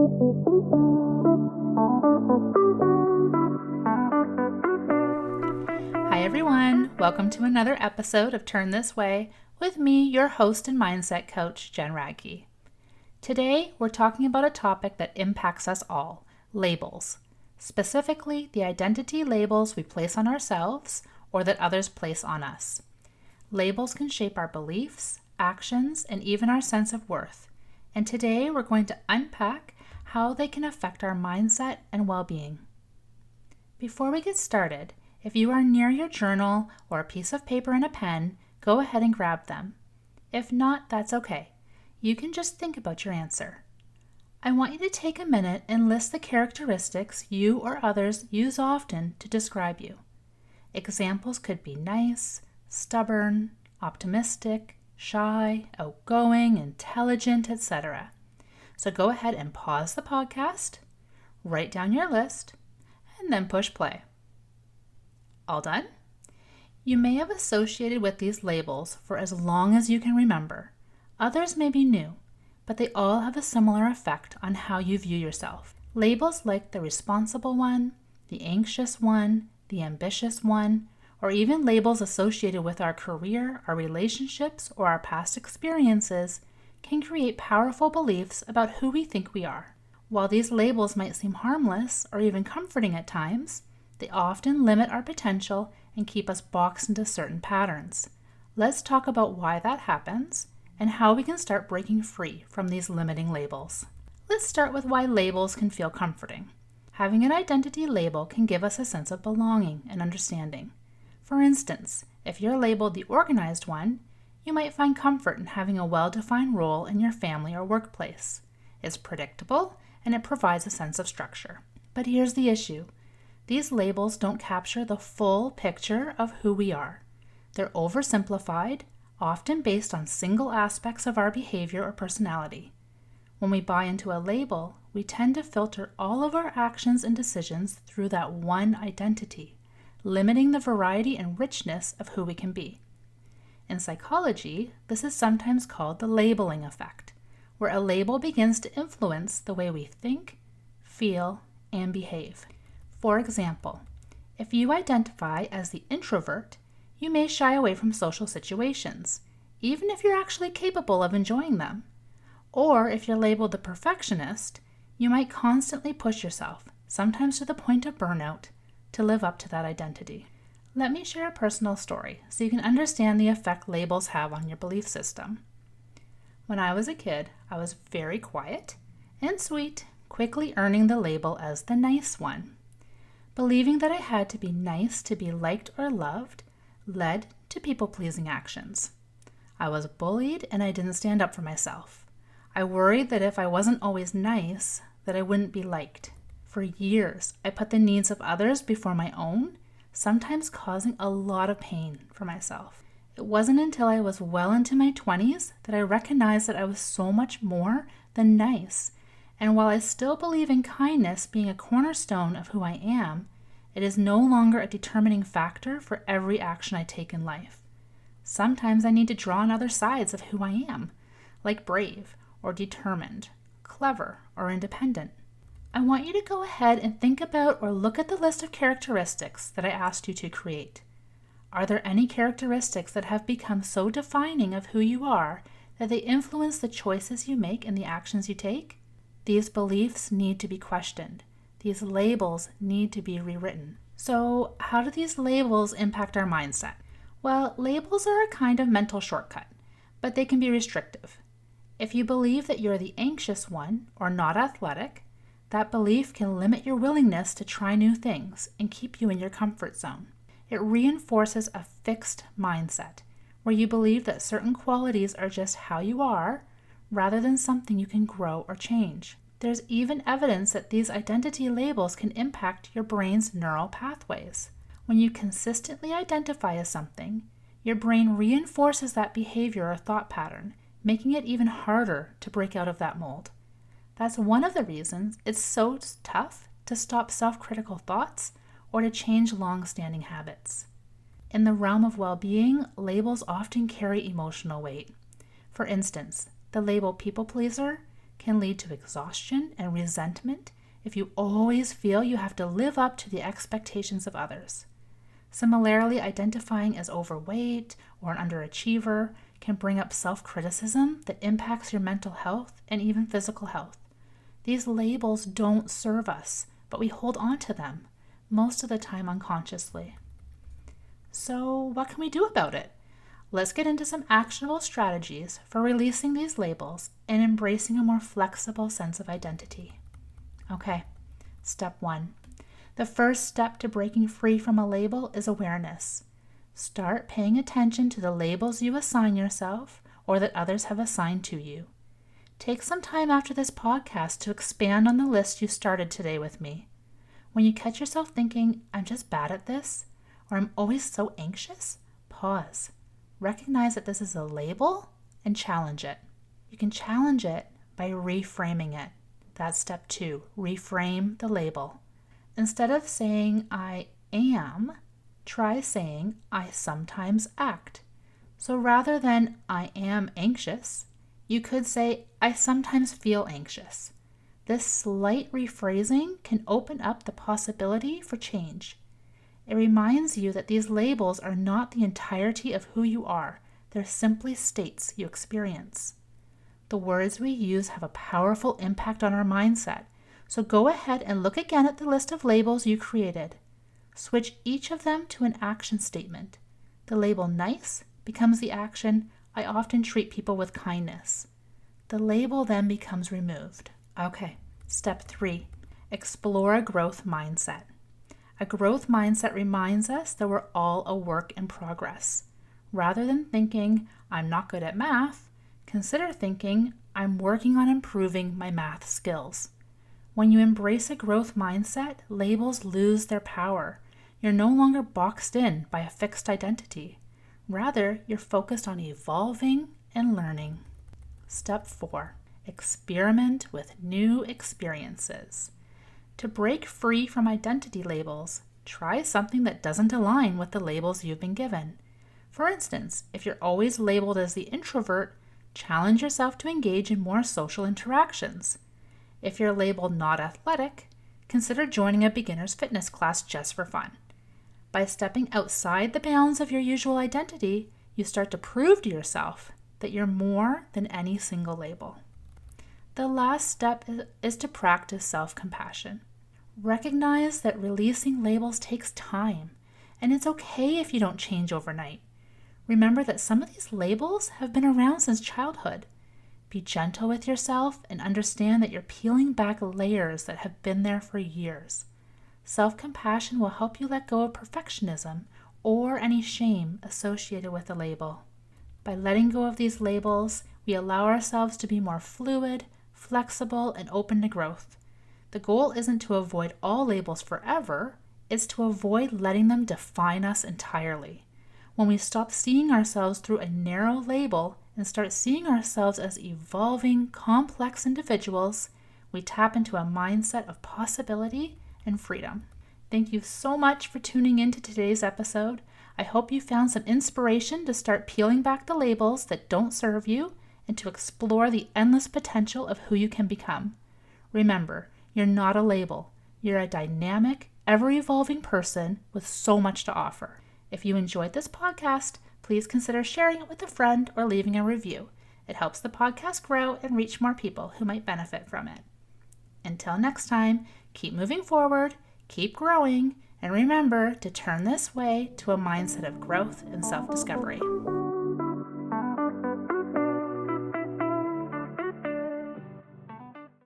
Hi everyone, welcome to another episode of Turn This Way with me, your host and mindset coach, Jenn Radkey. Today, we're talking about a topic that impacts us all, labels. Specifically, the identity labels we place on ourselves or that others place on us. Labels can shape our beliefs, actions, and even our sense of worth. And today, we're going to unpack how they can affect our mindset and well-being. Before we get started, if you are near your journal or a piece of paper and a pen, go ahead and grab them. If not, that's okay. You can just think about your answer. I want you to take a minute and list the characteristics you or others use often to describe you. Examples could be nice, stubborn, optimistic, shy, outgoing, intelligent, etc. So go ahead and pause the podcast, write down your list, and then push play. All done? You may have associated with these labels for as long as you can remember. Others may be new, but they all have a similar effect on how you view yourself. Labels like the responsible one, the anxious one, the ambitious one, or even labels associated with our career, our relationships, or our past experiences can create powerful beliefs about who we think we are. While these labels might seem harmless or even comforting at times, they often limit our potential and keep us boxed into certain patterns. Let's talk about why that happens and how we can start breaking free from these limiting labels. Let's start with why labels can feel comforting. Having an identity label can give us a sense of belonging and understanding. For instance, if you're labeled the organized one, you might find comfort in having a well-defined role in your family or workplace. It's predictable and it provides a sense of structure. But here's the issue. These labels don't capture the full picture of who we are. They're oversimplified, often based on single aspects of our behavior or personality. When we buy into a label, we tend to filter all of our actions and decisions through that one identity, limiting the variety and richness of who we can be. In psychology, this is sometimes called the labeling effect, where a label begins to influence the way we think, feel, and behave. For example, if you identify as the introvert, you may shy away from social situations, even if you're actually capable of enjoying them. Or if you're labeled the perfectionist, you might constantly push yourself, sometimes to the point of burnout, to live up to that identity. Let me share a personal story so you can understand the effect labels have on your belief system. When I was a kid, I was very quiet and sweet, quickly earning the label as the nice one. Believing that I had to be nice to be liked or loved led to people-pleasing actions. I was bullied and I didn't stand up for myself. I worried that if I wasn't always nice, that I wouldn't be liked. For years, I put the needs of others before my own, sometimes causing a lot of pain for myself. It wasn't until I was well into my 20s that I recognized that I was so much more than nice. And while I still believe in kindness being a cornerstone of who I am, it is no longer a determining factor for every action I take in life. Sometimes I need to draw on other sides of who I am, like brave or determined, clever or independent. I want you to go ahead and think about or look at the list of characteristics that I asked you to create. Are there any characteristics that have become so defining of who you are that they influence the choices you make and the actions you take? These beliefs need to be questioned. These labels need to be rewritten. So, how do these labels impact our mindset? Well, labels are a kind of mental shortcut, but they can be restrictive. If you believe that you're the anxious one or not athletic, that belief can limit your willingness to try new things and keep you in your comfort zone. It reinforces a fixed mindset, where you believe that certain qualities are just how you are, rather than something you can grow or change. There's even evidence that these identity labels can impact your brain's neural pathways. When you consistently identify as something, your brain reinforces that behavior or thought pattern, making it even harder to break out of that mold. That's one of the reasons it's so tough to stop self-critical thoughts or to change long-standing habits. In the realm of well-being, labels often carry emotional weight. For instance, the label people pleaser can lead to exhaustion and resentment if you always feel you have to live up to the expectations of others. Similarly, identifying as overweight or an underachiever can bring up self-criticism that impacts your mental health and even physical health. These labels don't serve us, but we hold on to them, most of the time unconsciously. So, what can we do about it? Let's get into some actionable strategies for releasing these labels and embracing a more flexible sense of identity. Okay, step 1. The first step to breaking free from a label is awareness. Start paying attention to the labels you assign yourself or that others have assigned to you. Take some time after this podcast to expand on the list you started today with me. When you catch yourself thinking, I'm just bad at this, or I'm always so anxious, pause. Recognize that this is a label and challenge it. You can challenge it by reframing it. That's step 2, reframe the label. Instead of saying I am, try saying I sometimes act. So rather than I am anxious, you could say I sometimes feel anxious. This slight rephrasing can open up the possibility for change. It reminds you that these labels are not the entirety of who you are. They're simply states you experience. The words we use have a powerful impact on our mindset. So go ahead and look again at the list of labels you created. Switch each of them to an action statement. The label nice becomes the action, I often treat people with kindness. The label then becomes removed. Okay, step 3, explore a growth mindset. A growth mindset reminds us that we're all a work in progress. Rather than thinking, I'm not good at math, consider thinking, I'm working on improving my math skills. When you embrace a growth mindset, labels lose their power. You're no longer boxed in by a fixed identity. Rather, you're focused on evolving and learning. Step 4, experiment with new experiences. To break free from identity labels, try something that doesn't align with the labels you've been given. For instance, if you're always labeled as the introvert, challenge yourself to engage in more social interactions. If you're labeled not athletic, consider joining a beginner's fitness class just for fun. By stepping outside the bounds of your usual identity, you start to prove to yourself that you're more than any single label. The last step is to practice self-compassion. Recognize that releasing labels takes time, and it's okay if you don't change overnight. Remember that some of these labels have been around since childhood. Be gentle with yourself and understand that you're peeling back layers that have been there for years. Self-compassion will help you let go of perfectionism or any shame associated with a label. By letting go of these labels, we allow ourselves to be more fluid, flexible, and open to growth. The goal isn't to avoid all labels forever, it's to avoid letting them define us entirely. When we stop seeing ourselves through a narrow label and start seeing ourselves as evolving, complex individuals, we tap into a mindset of possibility and freedom. Thank you so much for tuning in to today's episode. I hope you found some inspiration to start peeling back the labels that don't serve you and to explore the endless potential of who you can become. Remember, you're not a label. You're a dynamic, ever-evolving person with so much to offer. If you enjoyed this podcast, please consider sharing it with a friend or leaving a review. It helps the podcast grow and reach more people who might benefit from it. Until next time, keep moving forward, keep growing, and remember to turn this way to a mindset of growth and self-discovery.